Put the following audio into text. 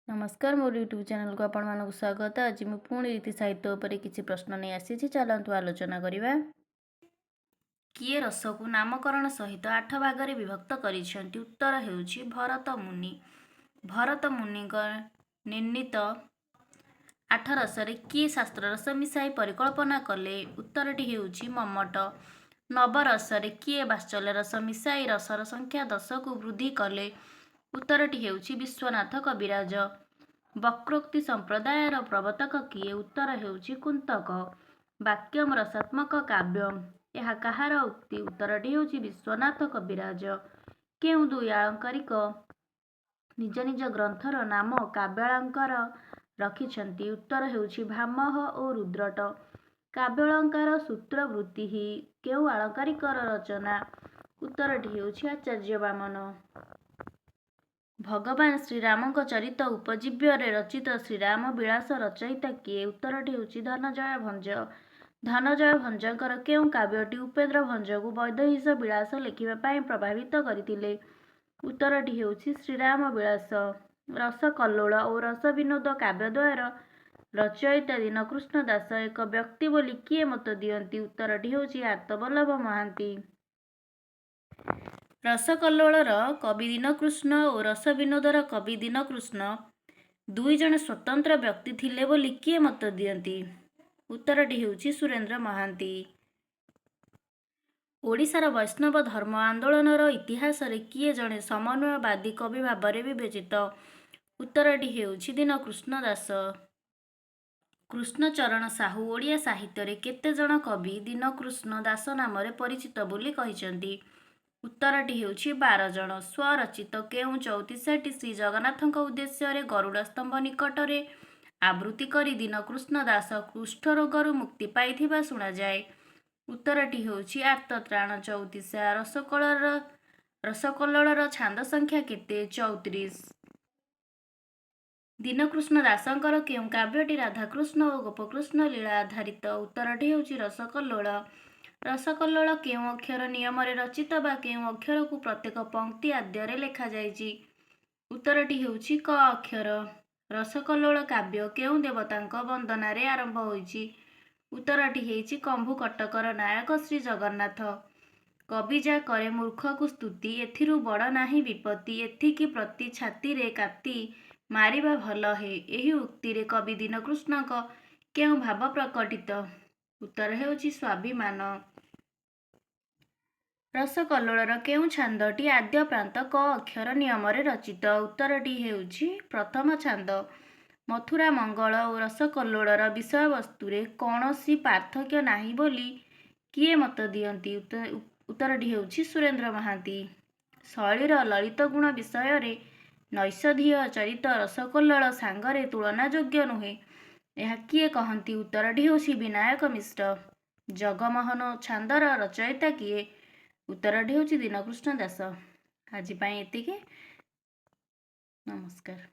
नमस्कार मोर YouTube channel को आपण मानक स्वागत। आज मैं पुणी रीति साहित्य उपर किसी प्रश्न नहीं आसी चलतु आलोचना करवा। किए रस को नामकरण सहित 8 भाग विभक्त करिसेंती? उत्तर हेउछि भरत मुनि। भरत मुनि निर्णीत 8 रसरे किए शास्त्र रस मिसाई परिकल्पना कले? उत्तरटी हेउछि मम्मट। नवरसरे किए वात्सल्य रस मिसाई रसर संख्या 10 को वृद्धि कले? उत्तरटी हेउछि विश्वनाथ कविराज। वक्रोक्ति संप्रदायर प्रवर्तक किए? उत्तर हेउछि कुंतक। वाक्यम रसात्मक काव्यम, यह कहार उक्ति? उत्तरटी हेउछि विश्वनाथ कविराज। केउ दुई आलंकारिक निज निज ग्रंथर नाम काव्यालंकार रखिछंती? उत्तर हेउछि भामह और रुद्रट। काव्यालंकार सूत्रवृत्ति ही केउ आलंकारिकर रचना? उत्तरटी हेउछि आचार्य वामन। भगवान श्रीराम चरित उपजीव्य रचित श्रीराम विलास रचयिता किए? उत्तरटी हेउछि धनंजय भंज। धनंजय भंजकर केउ काव्यटी उपेन्द्र भंज को वैदेहीश विलास लिखिबा पई प्रभावित करथिले? उत्तरटी हेउछि श्रीराम विलास। रसकल्लोळ और रस विनोद काव्यद्वयर रचयिता दीनकृष्ण दास एक व्यक्ति बोली किए मत दियंती? उत्तरटी हेउछि आर्तवल्लभ महांती। रसकल्लोळर कवि दीनकृष्ण और रस विनोदर कवि दीनकृष्ण दुई जण स्वतंत्र व्यक्ति थिले बोली किए मत दियंती? उत्तरटी हेउछि सुरेंद्र महांती। ओडिशार वैष्णव धर्म आंदोलनर इतिहास रे किए जणे समन्वयवादी कवि भाବରେ विवेचित? उत्तरटी हेउछि दीनकृष्ण दास। कृष्णचरण साहू ओडिया साहित्य रे केते जण कवि दीनकृष्ण दास नामरे परिचित बोली कहिसंती? उत्तरटी हेउछि 12 जण। स्वरचित केउ 34टी श्री जगन्नाथଙ୍କ उद्देश्य गरुड़ स्तंभ निकटरे आवृत्ति करी दीनकृष्ण दास कुष्ठ रोगरू मुक्ति पाइथिबा शुणा जाए? उत्तरटी हेउछि आर्तत्राण 34। रसकल्लोळर छांद संख्या केते? 34। दीनकृष्ण दासंकर केउ काव्यटी राधाकृष्ण और गोपकृष्ण लीला आधारित? उत्तरटी हेउछि रसकल्लोळ। रसकल्लोळ केउ अक्षर नियम रे रचित बा केउ अक्षर को प्रत्येक पंक्ति आद्य लेखा जायछि? उत्तरटी हेउछि क अक्षर। रसकल्लोळ काव्य केउ देवतांक वंदना रे आरंभ होइछि? उत्तरटी हेउछि कंभु कटकर नायक श्री जगन्नाथ। कवि जा करे मूर्ख को स्तुति, एथिरु बड़ नाही विपत्ति, एथिकी प्रति छाती रे काती मारिबा भल हे। एही उक्ति रे कवि दीनकृष्णक केउ भाव प्रकटित? उत्तर हेउछि स्वाभिमान। रसकल्लोळर केउ छांदटी आद्य प्रांत क अक्षर नियम रे रचित? उत्तरटी हेउछि प्रथम छांद। मथुरा मंगल और रसकल्लोळर विषय वस्तु रे कौनसी पार्थक्य नाही बोली किए मत दियंती? उत्तरटी हेउछि सुरेंद्र महांती। शैलीर ललित गुण विषय रे नैषधीय चरित रसकल्लोळ सांगरे तुलनायोग्य नुहे, यह किए कहंती? उत्तरटी हेउछि विनायक मिश्र। जगमोहन छांदर रचयिता किए? उत्तरटी हेउछि दीनकृष्ण दास। आज एतिके। नमस्कार।